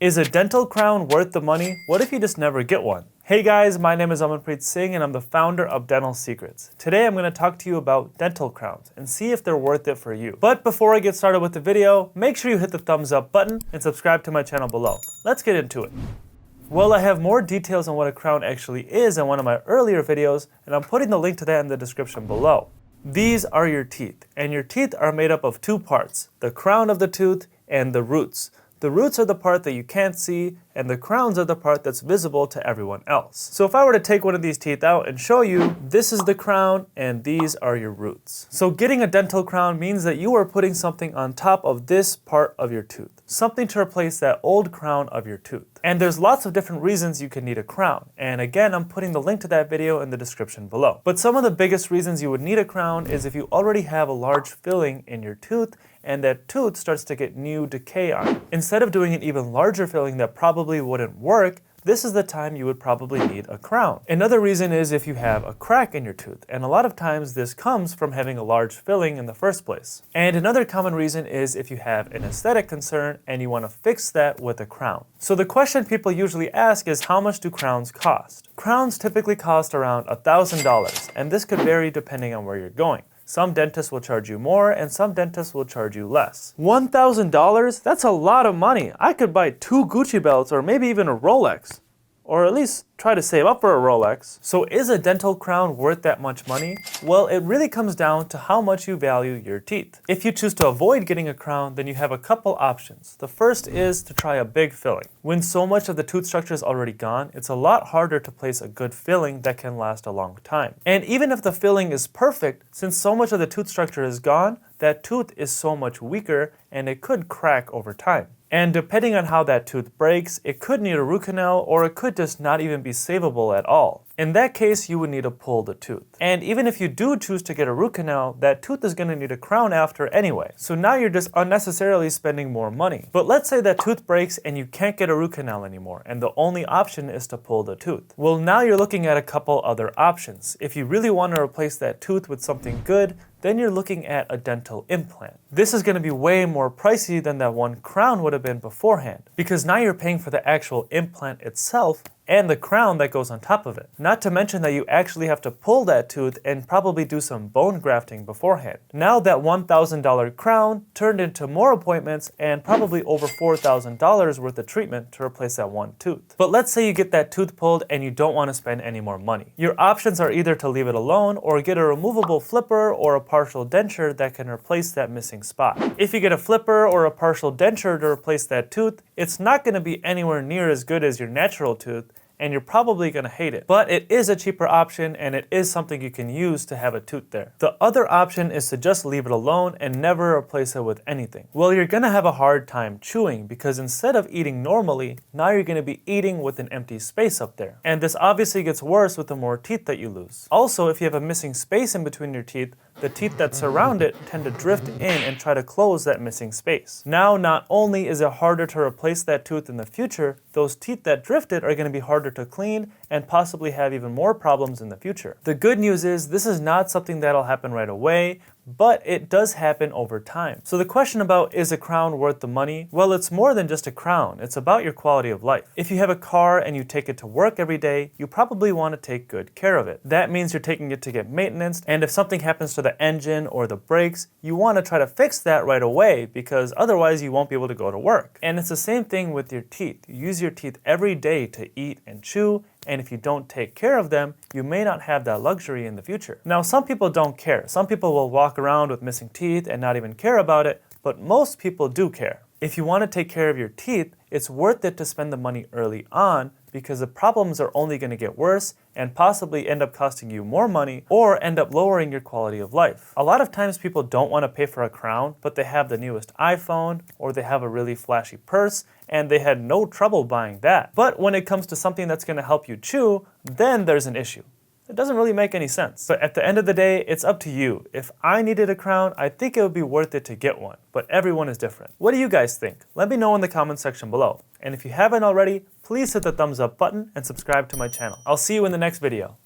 Is a dental crown worth the money? What if you just never get one? Hey guys, my name is Amanpreet Singh and I'm the founder of Dental Secrets. Today I'm going to talk to you about dental crowns and see if they're worth it for you. But before I get started with the video, make sure you hit the thumbs up button and subscribe to my channel below. Let's get into it. Well, I have more details on what a crown actually is in one of my earlier videos, and I'm putting the link to that in the description below. These are your teeth, and your teeth are made up of two parts, the crown of the tooth and the roots. The roots are the part that you can't see, and the crowns are the part that's visible to everyone else. So if I were to take one of these teeth out and show you, this is the crown and these are your roots. So getting a dental crown means that you are putting something on top of this part of your tooth, something to replace that old crown of your tooth. And there's lots of different reasons you can need a crown. And again, I'm putting the link to that video in the description below. But some of the biggest reasons you would need a crown is if you already have a large filling in your tooth and that tooth starts to get new decay on it. Instead of doing an even larger filling that probably wouldn't work, this is the time you would probably need a crown. Another reason is if you have a crack in your tooth, and a lot of times this comes from having a large filling in the first place. And another common reason is if you have an aesthetic concern and you want to fix that with a crown. So the question people usually ask is, how much do crowns cost? Crowns typically cost around $1,000, and this could vary depending on where you're going. Some dentists will charge you more and some dentists will charge you less. $1,000? That's a lot of money. I could buy 2 Gucci belts or maybe even a Rolex. Or at least try to save up for a Rolex. So is a dental crown worth that much money? Well, it really comes down to how much you value your teeth. If you choose to avoid getting a crown, then you have a couple options. The first is to try a big filling. When so much of the tooth structure is already gone, it's a lot harder to place a good filling that can last a long time. And even if the filling is perfect, since so much of the tooth structure is gone, that tooth is so much weaker and it could crack over time. And depending on how that tooth breaks, it could need a root canal or it could just not even be savable at all. In that case, you would need to pull the tooth. And even if you do choose to get a root canal, that tooth is going to need a crown after anyway. So now you're just unnecessarily spending more money. But let's say that tooth breaks and you can't get a root canal anymore, and the only option is to pull the tooth. Well, now you're looking at a couple other options. If you really want to replace that tooth with something good, then you're looking at a dental implant. This is going to be way more pricey than that one crown would have been beforehand, because now you're paying for the actual implant itself and the crown that goes on top of it. Not to mention that you actually have to pull that tooth and probably do some bone grafting beforehand. Now that $1,000 crown turned into more appointments and probably over $4,000 worth of treatment to replace that one tooth. But let's say you get that tooth pulled and you don't want to spend any more money. Your options are either to leave it alone or get a removable flipper or a partial denture that can replace that missing spot. If you get a flipper or a partial denture to replace that tooth, it's not going to be anywhere near as good as your natural tooth, and you're probably going to hate it. But it is a cheaper option and it is something you can use to have a tooth there. The other option is to just leave it alone and never replace it with anything. Well, you're going to have a hard time chewing because instead of eating normally, now you're going to be eating with an empty space up there. And this obviously gets worse with the more teeth that you lose. Also, if you have a missing space in between your teeth, the teeth that surround it tend to drift in and try to close that missing space. Now, not only is it harder to replace that tooth in the future, those teeth that drifted are going to be harder to clean and possibly have even more problems in the future. The good news is this is not something that'll happen right away, but it does happen over time. So the question about, is a crown worth the money? Well, it's more than just a crown. It's about your quality of life. If you have a car and you take it to work every day, you probably want to take good care of it. That means you're taking it to get maintenance, and if something happens to the engine or the brakes, you want to try to fix that right away because otherwise you won't be able to go to work. And it's the same thing with your teeth. You use your teeth every day to eat and chew, and if you don't take care of them, you may not have that luxury in the future. Now, some people don't care. Some people will walk around with missing teeth and not even care about it, but most people do care. If you want to take care of your teeth, it's worth it to spend the money early on because the problems are only going to get worse and possibly end up costing you more money or end up lowering your quality of life. A lot of times people don't want to pay for a crown, but they have the newest iPhone or they have a really flashy purse and they had no trouble buying that. But when it comes to something that's going to help you chew, then there's an issue. It doesn't really make any sense. But at the end of the day, it's up to you. If I needed a crown, I think it would be worth it to get one. But everyone is different. What do you guys think? Let me know in the comments section below. And if you haven't already, please hit the thumbs up button and subscribe to my channel. I'll see you in the next video.